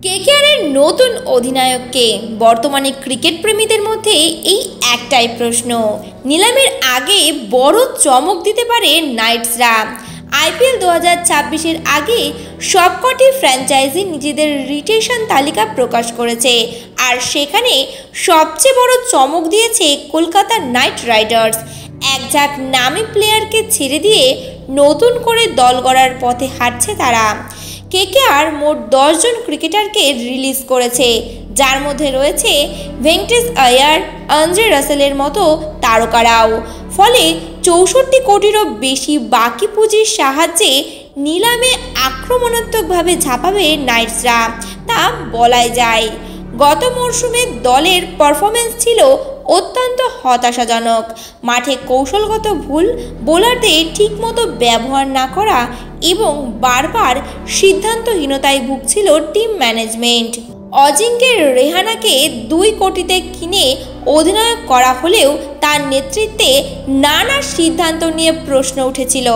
কেকেআরের নতুন অধিনায়ককে বর্তমানে ক্রিকেট প্রেমীদের মধ্যে এই একটাই প্রশ্ন, নিলামের আগে বড় চমক দিতে পারে নাইটসরা। আইপিএল 2026-এর আগে সবকটি ফ্র্যাঞ্চাইজি নিজেদের রিটেশন তালিকা প্রকাশ করেছে, আর সেখানে সবচেয়ে বড় চমক দিয়েছে কলকাতা নাইট রাইডার্স। একঝাঁক নামী প্লেয়ারকে ছেড়ে দিয়ে নতুন করে দল গড়ার পথে হাঁটছে তারা। কেকেআর মোট 10 জন ক্রিকেটারকে রিলিজ করেছে, যার মধ্যে রয়েছে ভেঙ্কটেশ আয়ার, আন্দ্রে রাসেলের মতো তারকারাও। ফলে 64 কোটিরও বেশি বাকি পুঁজির সাহায্যে নিলামে আক্রমণাত্মকভাবে ঝাঁপাবে নাইটসরা, তা বলাই যায়। গত মরশুমে দলের পারফরমেন্স ছিল অত্যন্ত হতাশাজনক। মাঠে কৌশলগত ভুল, বোলারদের ঠিকমতো ব্যবহার না করা এবং বারবার সিদ্ধান্তহীনতায় ভুগছিল টিম ম্যানেজমেন্ট। অজিঙ্ক্য রেহানাকে 2 কোটিতে কিনে অধিনায়ক করা হলেও তার নেতৃত্বে নানা সিদ্ধান্ত নিয়ে প্রশ্ন উঠেছিল।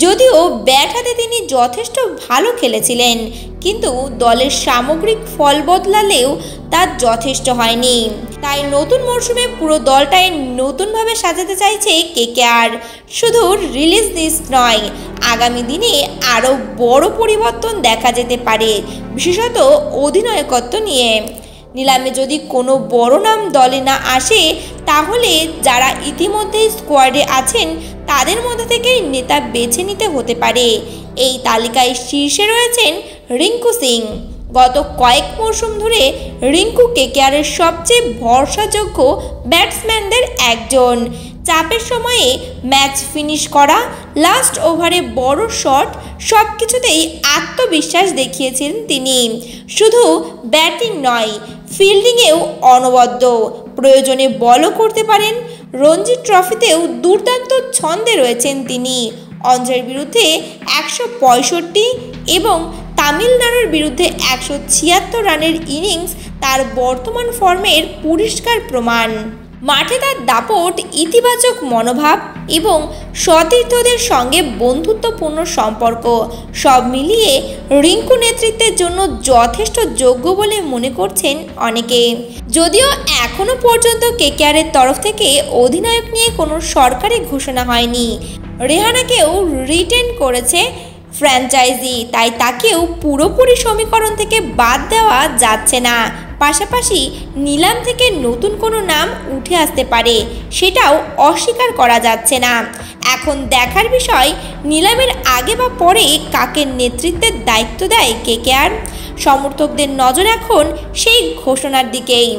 যদিও ব্যাট হাতে তিনি যথেষ্ট ভালো খেলেছিলেন, কিন্তু দলের সামগ্রিক ফল বদলালেও তা যথেষ্ট হয়নি। তাই নতুন মরশুমে পুরো দলটাই নতুনভাবে সাজাতে চাইছে কেকেআর। শুধু রিলিজ লিস্ট নয়, আগামী দিনে আরও বড় পরিবর্তন দেখা যেতে পারে, বিশেষত অধিনায়কত্ব নিয়ে। নিলামে যদি কোনো বড় নাম দলে না আসে, তাহলে যারা ইতিমধ্যেই স্কোয়াডে আছেন তাদের মধ্যে থেকেই নেতা বেছে নিতে হতে পারে। এই তালিকায় শীর্ষে রয়েছেন রিঙ্কু সিং। গত কয়েক মরশুম ধরে রিঙ্কু কেকেআরের সবচেয়ে ভরসাযোগ্য ব্যাটসম্যানদের একজন। চাপের সময়ে ম্যাচ ফিনিশ করা, লাস্ট ওভারে বড় শট, সব কিছুতেই আত্মবিশ্বাস দেখিয়েছেন তিনি। শুধু ব্যাটিং নয়, ফিল্ডিংয়েও অনবদ্য, প্রয়োজনে বলও করতে পারেন। রঞ্জি ট্রফিতেও দুর্দান্ত ছন্দে রয়েছেন তিনি। অন্ধ্রের বিরুদ্ধে 165 এবং তামিলনাড়ুর বিরুদ্ধে 176 রানের ইনিংস তার বর্তমান ফর্মের পরিষ্কার প্রমাণ। মাঠে তার দাপট, ইতিবাচক মনোভাব এবং সতীর্থদের সঙ্গে বন্ধুত্বপূর্ণ সম্পর্ক, সব মিলিয়ে রিঙ্কু নেতৃত্বের জন্য যথেষ্ট যোগ্য বলে মনে করছেন অনেকে। যদিও এখনও পর্যন্ত কেকেআরের তরফ থেকে অধিনায়ক নিয়ে কোনো সরকারি ঘোষণা হয়নি। রেহানাকেও রিটেন করেছে ফ্র্যাঞ্চাইজি, তাই তাকেও পুরোপুরি সমীকরণ থেকে বাদ দেওয়া যাচ্ছে না। পাশাপাশি নিলাম থেকে নতুন কোনো নাম উঠে আসতে পারে, সেটাও অস্বীকার করা যাচ্ছে না। এখন দেখার বিষয়, নিলামের আগে বা পরে কাকে নেতৃত্বের দায়িত্ব দেয় কেকেআর। সমর্থকদের নজর এখন সেই ঘোষণার দিকেই।